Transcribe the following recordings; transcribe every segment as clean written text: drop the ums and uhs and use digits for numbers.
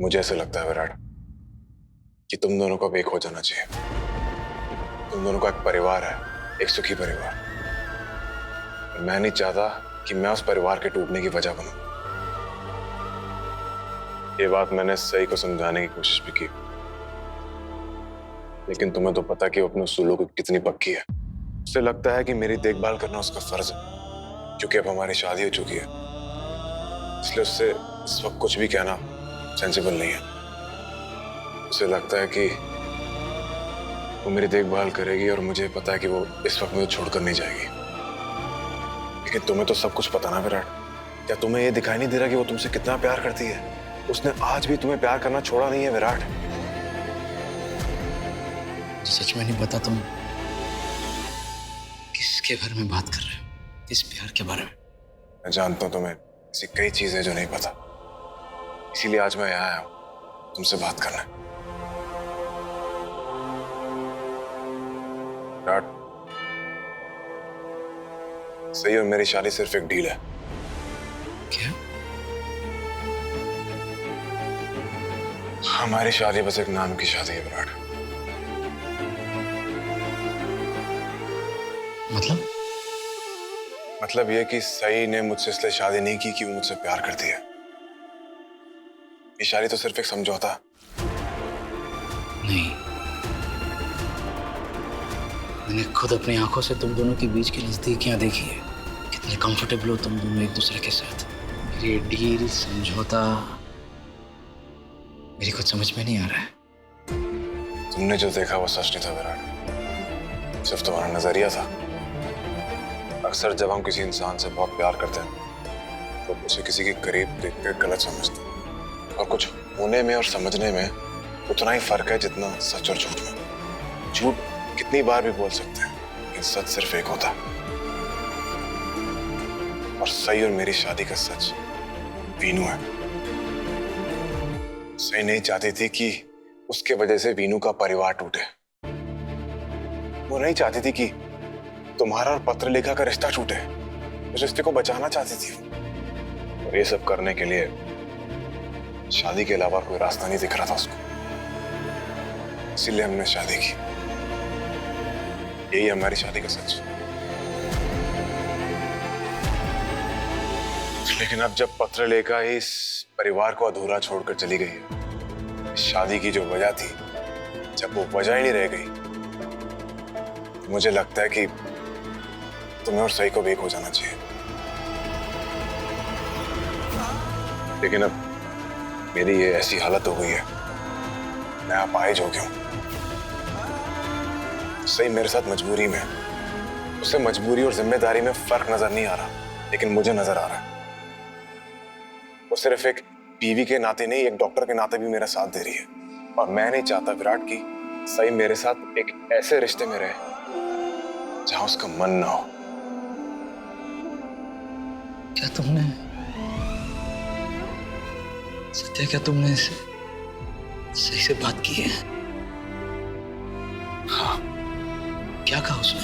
मुझे ऐसा लगता है विराट कि तुम दोनों को अब एक हो जाना चाहिए। तुम दोनों का एक परिवार है, एक सुखी परिवार। मैं नहीं चाहता कि मैं उस परिवार के टूटने की वजह बनूं। ये बात मैंने सही को समझाने की कोशिश भी की, लेकिन तुम्हें तो पता कि वो अपने उसूलों की कितनी पक्की है। उसे लगता है कि मेरी देखभाल करना उसका फर्ज है, क्योंकि अब हमारी शादी हो चुकी है। इसलिए उससे इस वक्त कुछ भी कहना सेंसिबल नहीं है। उसे लगता है कि वो मेरी देखभाल करेगी और मुझे पता है कि वो इस वक्त मुझे छोड़कर नहीं जाएगी। लेकिन तुम्हें तो सब कुछ पता ना विराट। क्या तुम्हें ये दिखाई नहीं दे रहा कि वो तुमसे कितना प्यार करती है? उसने आज भी तुम्हें प्यार करना छोड़ा नहीं है विराट। सच में नहीं पता तुम किसके बारे में बात कर रहे हो, किस प्यार के बारे में? मैं जानता हूं तुम्हें ऐसी कई चीजें जो नहीं पता, इसीलिए आज मैं यहाँ आया हूं तुमसे बात करने। विराट, सही और मेरी शादी सिर्फ एक डील है। क्या? हमारी शादी बस एक नाम की शादी है विराट। मतलब ये कि सई ने मुझसे इसलिए शादी नहीं की कि वो मुझसे प्यार करती है। ये शादी तो सिर्फ एक समझौता। नहीं, मैंने खुद अपनी आंखों से तुम दोनों के बीच की नजदीकियां देखी है। कितने कंफर्टेबल हो तुम दोनों एक दूसरे के साथ। ये डील, समझौता मेरी कुछ समझ में नहीं आ रहा है। तुमने जो देखा वो सच नहीं था विराट, सिर्फ तुम्हारा नजरिया था। अक्सर जब हम किसी इंसान से बहुत प्यार करते हैं तो उसे किसी के करीब देखकर गलत समझते हैं, और कुछ होने में और समझने में उतना ही फर्क है जितना सच और झूठ में। झूठ कितनी बार भी बोल सकते हैं, लेकिन सच सिर्फ एक होता है। और सई और मेरी शादी का सच वीनू है। सई नहीं चाहती थी कि उसके वजह से वीनू का परिवार टूटे। वो नहीं चाहती थी कि तुम्हारा और पत्रलेखा का रिश्ता छूटे। उस रिश्ते को बचाना चाहती थी, और ये सब करने के लिए शादी के अलावा कोई रास्ता नहीं दिख रहा था उसको। इसीलिए हमने शादी की। यही हमारी शादी का सच। लेकिन अब जब पत्रलेखा ही इस परिवार को अधूरा छोड़कर चली गई है, शादी की जो वजह थी, जब वो वजह ही नहीं रह गई, तो मुझे लगता है कि तुम्हें और सई को भी एक हो जाना चाहिए। लेकिन अब मेरी ये ऐसी हालत हो गई है, मैं आप आए जो क्यों। सई मेरे साथ मजबूरी में, उसे मजबूरी और जिम्मेदारी में फर्क नजर नहीं आ रहा, लेकिन मुझे नजर आ रहा है। वो सिर्फ एक बीवी के नाते नहीं, एक डॉक्टर के नाते भी मेरा साथ दे रही है। और मैं नहीं चाहता विराट कि सई मेरे साथ एक ऐसे रिश्ते में रहे जहां उसका मन ना हो। क्या तुमने सत्या, क्या तुमने सही से बात की है? हाँ। क्या कहा उसने?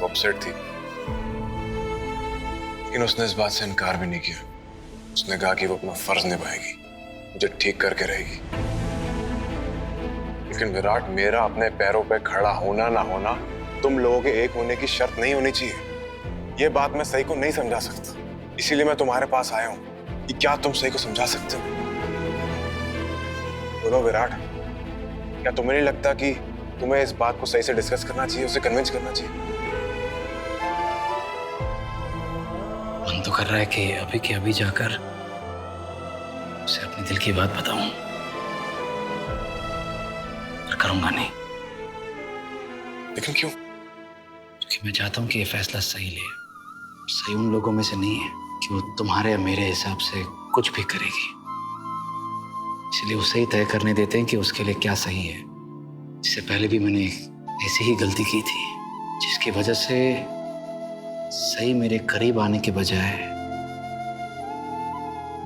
वो अपसेट थी, लेकिन उसने इस बात से इनकार भी नहीं किया। उसने कहा कि वो अपना फर्ज निभाएगी, मुझे ठीक करके रहेगी। लेकिन विराट, मेरा अपने पैरों पे खड़ा होना ना होना तुम लोगों के एक होने की शर्त नहीं होनी चाहिए। ये बात मैं सही को नहीं समझा सकता, इसीलिए मैं तुम्हारे पास आया हूं कि क्या तुम सही को समझा सकते हो? बोलो विराट, क्या तुम्हें नहीं लगता कि तुम्हें इस बात को सही से डिस्कस करना चाहिए, उसे कन्विंस करना चाहिए? मन तो कर रहा है कि अभी के अभी जाकर उसे अपने दिल की बात बताऊं, पर करूंगा नहीं। लेकिन क्यों? क्योंकि मैं चाहता हूं कि ये फैसला सही ले। सही उन लोगों में से नहीं है कि वो तुम्हारे या मेरे हिसाब से कुछ भी करेगी। इसलिए वो सही तय करने देते हैं कि उसके लिए क्या सही है। इससे पहले भी मैंने ऐसी ही गलती की थी, जिसकी वजह से सही मेरे करीब आने के बजाय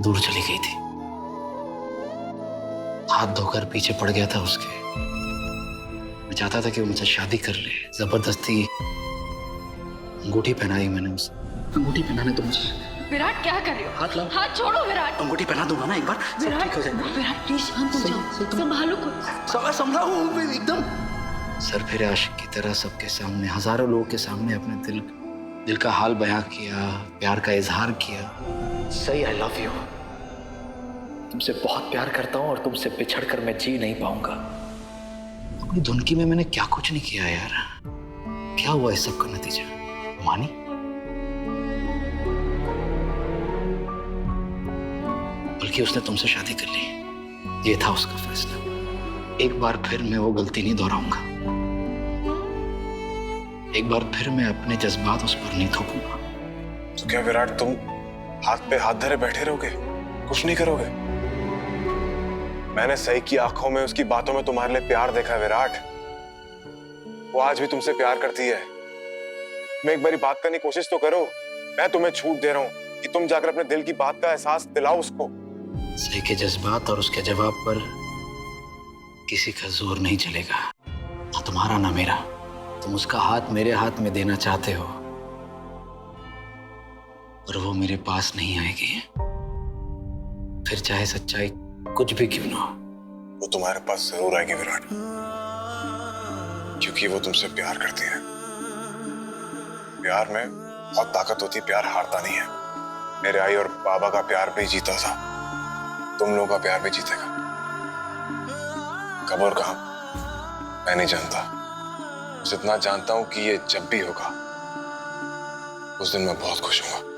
दूर चली गई थी। हाथ धोकर पीछे पड़ गया था उसके। मैं चाहता था कि वो मुझसे शादी कर ले। जबरदस्ती अंगूठी पहनाई मैंने उसे। अंगूठी पहनाने तो मुझे विराट क्या कर रहे हो? हाथ लाओ। हाथ छोड़ो विराट। अंगूठी पहना दूंगा ना एक बार, सब विराट ठीक हो जाएगा। विराट प्लीज शांत हो जाओ, संभालो खुद। संभला हूँ मैं एकदम। सर फिर आशिक की तरह सबके सामने, हजारों लोगों के सामने अपने दिल का हाल बयां किया, प्यार का इजहार किया। सही, आई लव यू। तुमसे बहुत प्यार करता हूँ और तुमसे बिछड़ कर मैं जी नहीं पाऊंगा। अपनी धुनकी में मैंने क्या कुछ नहीं किया यार। क्या हुआ इस सब का नतीजा? मानी? बल्कि उसने तुमसे शादी कर ली, ये था उसका फैसला। एक बार फिर मैं वो गलती नहीं दोहराऊंगा। एक बार फिर मैं अपने जज्बात उस पर नहीं थोपूंगा। तो क्या विराट तुम हाथ पे हाथ धरे बैठे रहोगे, कुछ नहीं करोगे? मैंने सही की आंखों में, उसकी बातों में तुम्हारे लिए प्यार देखा है विराट। वो आज भी तुमसे प्यार करती है। मैं एक बारी बात करने की कोशिश तो करो। मैं तुम्हें छूट दे रहा हूं कि तुम जाकर अपने दिल की बात का एहसास दिलाओ उसको। सही के जज्बात और उसके जवाब पर किसी का जोर नहीं चलेगा, ना तुम्हारा ना मेरा। तुम उसका हाथ मेरे हाथ में देना चाहते हो, और वो मेरे पास नहीं आएगी, फिर चाहे सच्चाई कुछ भी क्यों ना हो। वो तुम्हारे पास जरूर आएगी विराट, क्योंकि वो तुमसे प्यार करती है। प्यार में बहुत ताकत होती है, प्यार हारता नहीं है। मेरे आई और बाबा का प्यार भी जीता था, तुम लोगों का प्यार भी जीतेगा। कब और कहां मैं नहीं जानता, बस इतना जानता हूं कि ये जब भी होगा उस दिन मैं बहुत खुश हूंगा।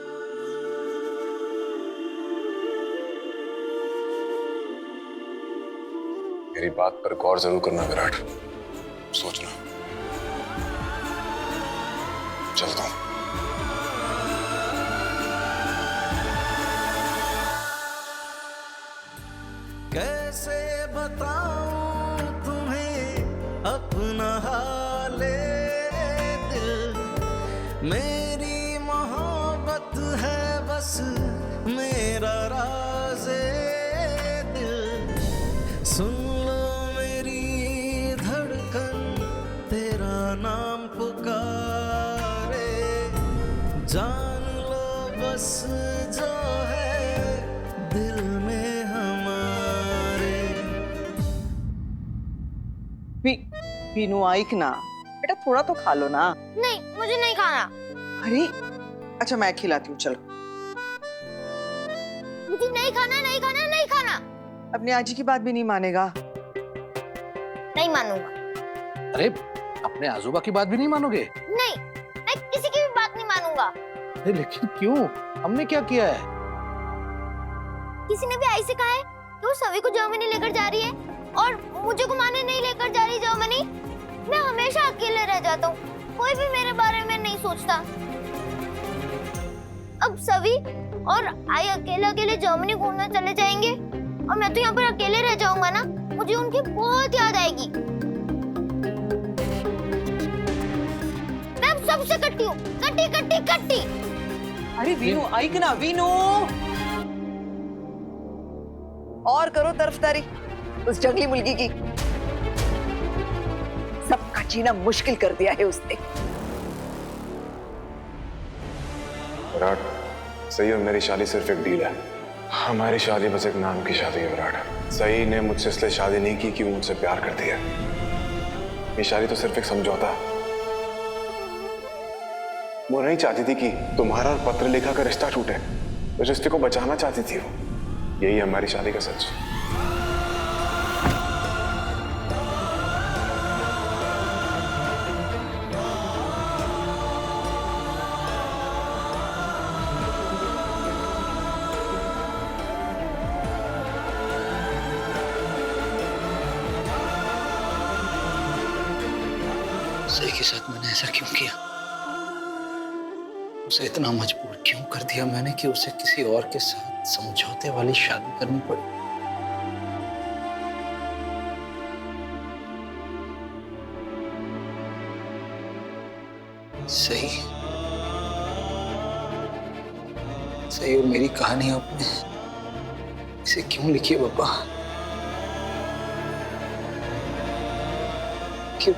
मेरी बात पर गौर जरूर करना विराट, सोचना। चलता हूं। कैसे बताऊं तुम्हें अपना हाले दिल, मेरी मोहब्बत है बस मेरा राज़े दिल। सुन लो मेरी धड़कन तेरा नाम पुकारे, जान लो बस जो है दिल में हमारे। वीनू ऐक ना बेटा, थोड़ा तो खा लो ना। नहीं, मुझे नहीं खाना। अरे अच्छा मैं खिलाती हूँ, चलो। मुझे नहीं खाना, नहीं खाना, नहीं खाना। अपनी आजी की बात भी नहीं मानेगा? नहीं मानूंगा। अरे अपने आजोबा की बात भी नहीं मानोगे? नहीं, मैं किसी की भी बात नहीं मानूंगा। अरे लेकिन क्यों? हमने क्या किया है? किसी ने भी ऐसे कहा है कि वो सभी को जर्मनी लेकर जा रही है और मुझे घुमाने नहीं लेकर जा रही जर्मनी। मैं हमेशा अकेले रह जाता हूँ, कोई भी मेरे बारे में नहीं सोचता। अब सभी और आई अकेले अकेले जर्मनी घूमने चले जाएंगे और मैं तो यहाँ पर अकेले रह जाऊंगा ना। मुझे उनकी बहुत याद आएगी। मैं अब सबसे कट्टी हूँ, कट्टी कट्टी कट्टी। अरे वीनू ऐक ना, वीनू और करो तरफदारी उस जंगली मुर्गी की। सबका जीना मुश्किल कर दिया है उसने। विराट, सही और मेरी शादी सिर्फ एक डील है। हमारी शादी बस एक नाम की शादी है विराट। सही ने मुझसे इसलिए शादी नहीं की कि वो मुझसे प्यार करती है। ये शादी तो सिर्फ एक समझौता है। वो नहीं चाहती थी कि तुम्हारा और पत्र लेखा का रिश्ता टूटे, उस रिश्ते को बचाना चाहती थी वो। यही हमारी शादी का सच। सही के साथ मैंने ऐसा क्यों किया? उसे इतना मजबूर क्यों कर दिया मैंने कि उसे किसी और के साथ समझौते वाली शादी करनी पड़ी? सही सही और मेरी कहानी आपने इसे क्यों लिखी है पापा? क्यों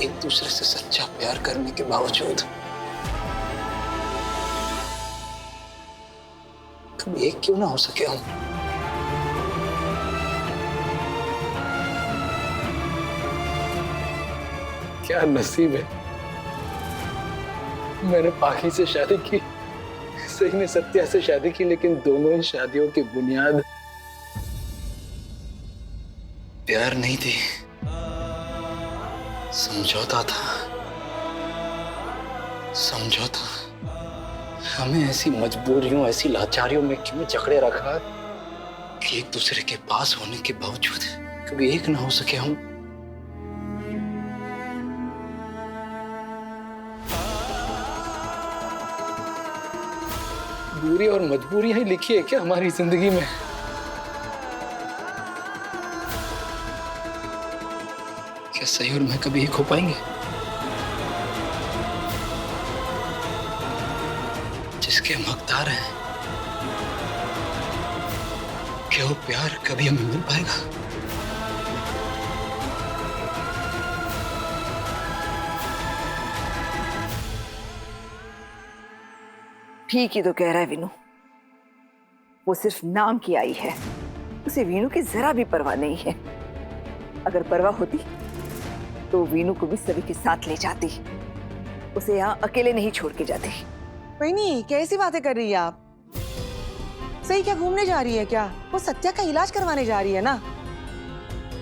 एक दूसरे से सच्चा प्यार करने के बावजूद कभी एक क्यों ना हो सके हम? क्या नसीब है, मैंने पाखी से शादी की, सही ने सत्या से शादी की, लेकिन दोनों ही शादियों की बुनियाद प्यार नहीं थी, समझौता था। समझौता। हमें ऐसी मजबूरियों, ऐसी लाचारियों में क्यों जकड़े रखा कि एक दूसरे के पास होने के बावजूद कभी एक ना हो सके हम? दूरी और मजबूरियां ही लिखी है क्या हमारी जिंदगी में? क्या सही और मैं कभी एक हो पाएंगे? जिसके हम हकदार हैं, क्या वो प्यार कभी हमें मिल पाएगा? ठीक ही तो कह रहा है वीनू। वो सिर्फ नाम की आई है, उसे वीनू की जरा भी परवाह नहीं है। अगर परवाह होती तो वीनू को भी सभी के साथ ले जाती, उसे यहाँ अकेले नहीं छोड़ के जाती। नहीं, कैसी बातें कर रही है आप? सही क्या घूमने जा रही है क्या? वो सत्या का इलाज करवाने जा रही है ना।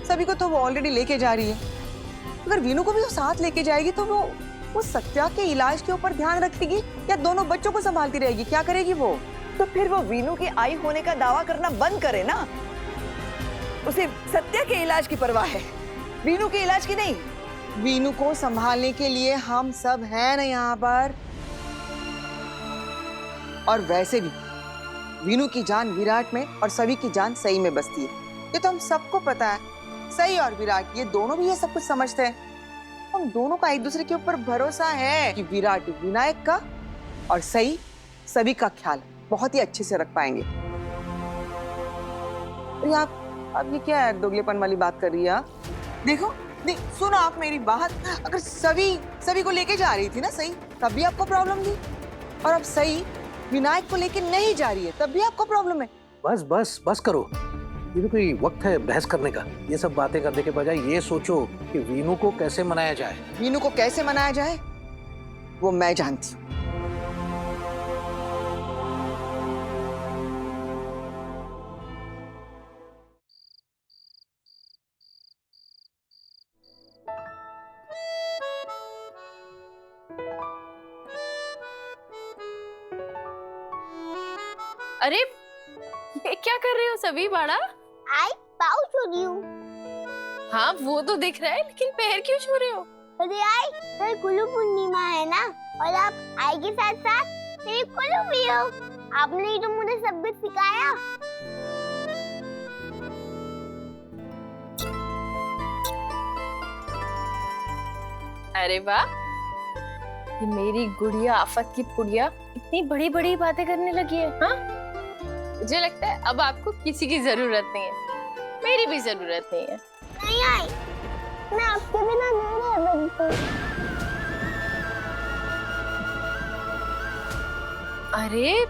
सभी को तो वो ऑलरेडी लेके जा रही है। अगर वीनू को भी वो साथ लेके जाएगी तो वो सत्या के इलाज के ऊपर ध्यान रखेगी या दोनों बच्चों को संभालती रहेगी? क्या करेगी वो? तो फिर वो वीनू की आई होने का दावा करना बंद करे ना। उसे सत्या के इलाज की परवाह है, वीनू के इलाज की नहीं। वीनू को संभालने के लिए हम सब हैं ना यहाँ पर। और वैसे भी वीनू की जान विराट में और सभी की जान सई में बसती है, ये तो हम सबको पता है। सई और विराट ये दोनों भी ये सब कुछ समझते हैं। हम दोनों का एक दूसरे के ऊपर भरोसा है कि विराट विनायक का और सई सभी का ख्याल बहुत ही अच्छे से रख पाएंगे। अरे आप ये क्या है, दोगलेपन वाली बात कर रही है? देखो नहीं, सुनो आप मेरी बात। अगर सभी को लेके जा रही थी ना सई, तब भी आपको प्रॉब्लम थी। और अब सई विनायक को लेके नहीं जा रही है, तब भी आपको प्रॉब्लम है। बस बस बस करो, ये भी कोई वक्त है बहस करने का? ये सब बातें करने के बजाय ये सोचो कि वीनू को कैसे मनाया जाए। वीनू को कैसे मनाया जाए वो मैं जानती हूँ। अरे ये क्या कर रहे हो सभी बाड़ा? आई पाँव छू रही हूँ। हाँ वो तो दिख रहा है, लेकिन पैर क्यों छू रहे हो? अरे आई, कल गुरु पूर्णिमा है ना, और आप आई के साथ साथ मेरी कुल्लू भी हो। आपने ही तो मुझे सब कुछ सिखाया। अरे वाह, ये मेरी गुड़िया आफत की पुड़िया इतनी बड़ी बड़ी बातें करने लगी है। हाँ, मुझे लगता है अब आपको किसी की जरूरत नहीं है, मेरी भी जरूरत नहीं है। नहीं आई, मैं आपके बिना नहीं रह सकती। अरे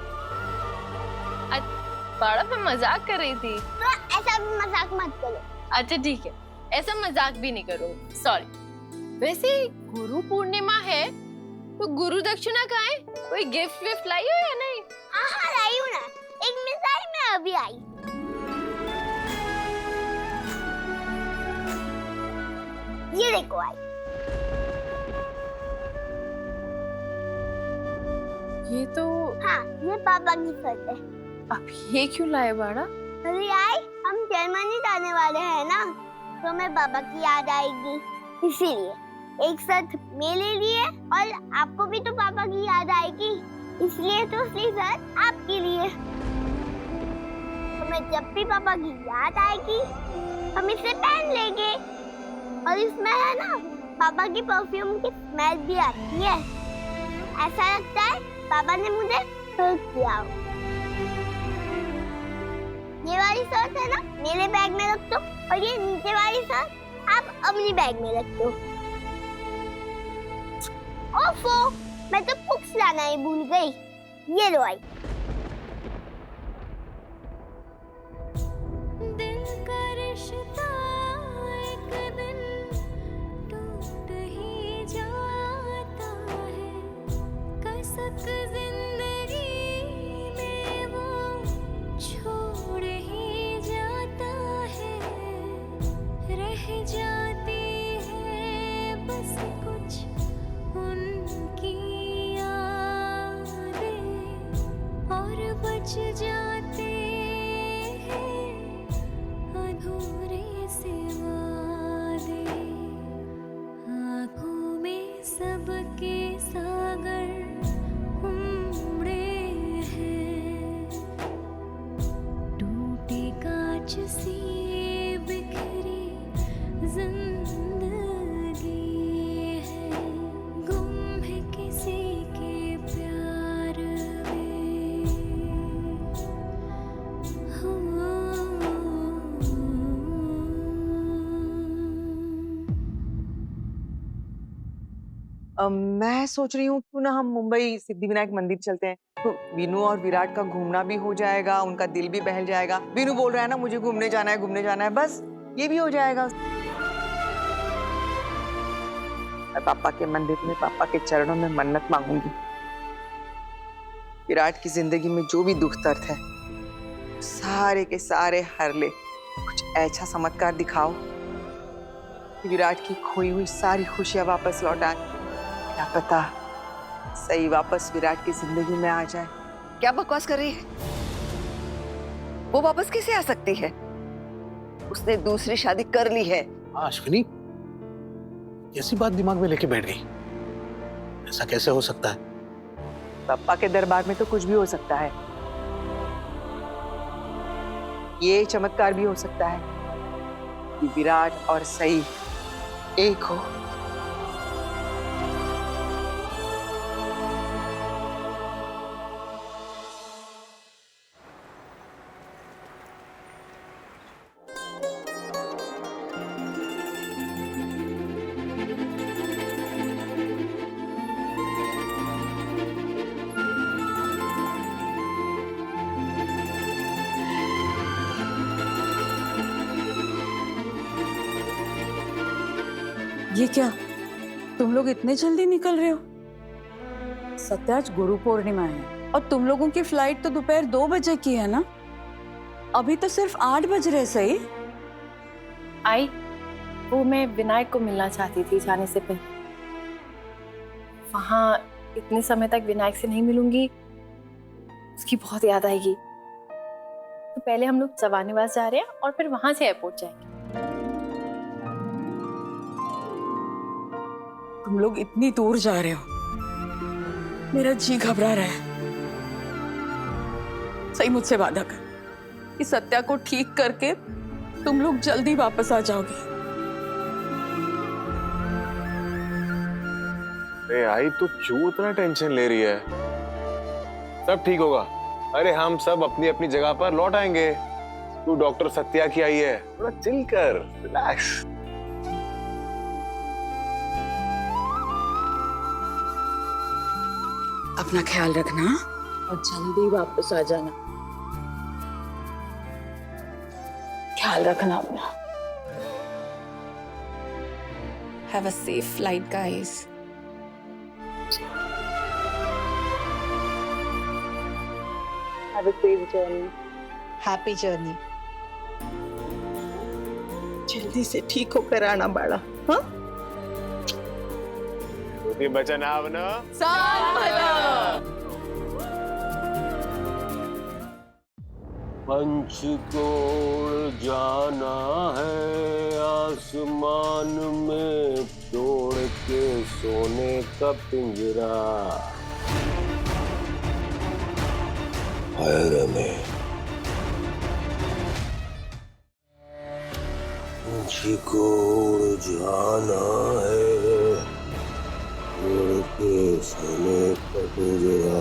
बाड़ा, मैं मजाक कर रही थी। तो ऐसा भी मजाक मत करो। अच्छा ठीक है, ऐसा मजाक भी नहीं करूंगी, सॉरी। वैसे गुरु पूर्णिमा है तो गुरु दक्षिणा कहाँ है? कोई गिफ्ट विफ्ट लाई हो या नहीं? हाँ लाई हूँ ना, एक मिसाल में अभी आई। ये देखो आई। ये तो, हाँ ये पापा की शर्ट है। अब ये क्यों लाए बाड़ा? अरे आई, हम जर्मनी जाने वाले हैं ना, तो हमें पापा की याद आएगी, इसीलिए एक साथ मेरे लिए, और आपको भी तो पापा की याद आएगी, इसलिए तो शर्ट आपके लिए। हमें जब भी पापा की याद आएगी हम इसे पहन लेंगे। और इसमें है ना पापा की परफ्यूम की स्मेल भी आती है। ऐसा लगता है पापा ने मुझे हग किया। ये वाली शर्ट है ना मेरे बैग में रख दो, और ये नीचे वाली शर्ट आप अपनी बैग में रख दो। ओफो, मैं तो बुक्स लाना ही भूल गई। ये लो आई। रह जाती है बस कुछ उनकी यादें और बच जाते हैं अधूरे से वादे। आँखों में सबके सागर उमड़े हैं, टूटे कांच सी बिखरी जिंदगी है, गुम है किसी के प्यार में। हो मैं सोच रही हूँ क्यों ना हम मुंबई सिद्धिविनायक मंदिर चलते हैं, तो वीनू और विराट का घूमना भी हो जाएगा, उनका दिल भी बहल जाएगा। वीनू बोल रहा है ना मुझे घूमने जाना है, घूमने जाना है, बस ये भी हो जाएगा। मैं पापा के मंदिर में पापा के चरणों में मन्नत मांगूंगी, विराट की जिंदगी में जो भी दुख दर्द है सारे के सारे हर ले। कुछ ऐसा चमत्कार दिखाओ कि विराट की खोई हुई सारी खुशियां वापस लौट आए। क्या पता सही वापस विराट की जिंदगी में आ जाए। क्या बकवास कर रही है? वो वापस कैसे आ सकती है? उसने दूसरी शादी कर ली है। हाँ अश्विनी, ऐसी बात दिमाग में लेके बैठ गई। ऐसा कैसे हो सकता है? पापा के दरबार में तो कुछ भी हो सकता है। ये चमत्कार भी हो सकता है कि विराट और सई एक हो। ये क्या, तुम लोग इतने जल्दी निकल रहे हो? सत्या आज गुरु पूर्णिमा है और तुम लोगों की फ्लाइट तो दोपहर 2 बजे की है ना? अभी तो सिर्फ 8 बज रहे। सही आई, वो मैं विनायक को मिलना चाहती थी जाने से पहले। वहां इतने समय तक विनायक से नहीं मिलूंगी, उसकी बहुत याद आएगी। तो पहले हम लोग जवानीवास जा रहे हैं और फिर वहां से एयरपोर्ट जाएंगे। तुम लोग इतनी दूर जा रहे हो, मेरा जी घबरा रहा है। सही मुझसे वादा कर कि सत्या को ठीक करके तुम लोग जल्दी वापस आ जाओगे। अरे आई, तू क्यों इतना टेंशन ले रही है? सब ठीक होगा। अरे हम सब अपनी अपनी जगह पर लौट आएंगे। तू डॉक्टर सत्या की आई है, थोड़ा चिल कर, रिलैक्स। अपना ख्याल रखना और जल्दी वापस आ जाना। ख्याल रखना अपना। Have a safe flight, guys. Have a safe journey. Happy journey. जल्दी से ठीक होकर आना बाड़ा। हाँ? तू बचन आवना। पंचकोण जाना है आसमान में, तोड़ के सोने का पिंजरा। हाय में पंचकोण जाना है, तोड़ के सोने का पिंजरा।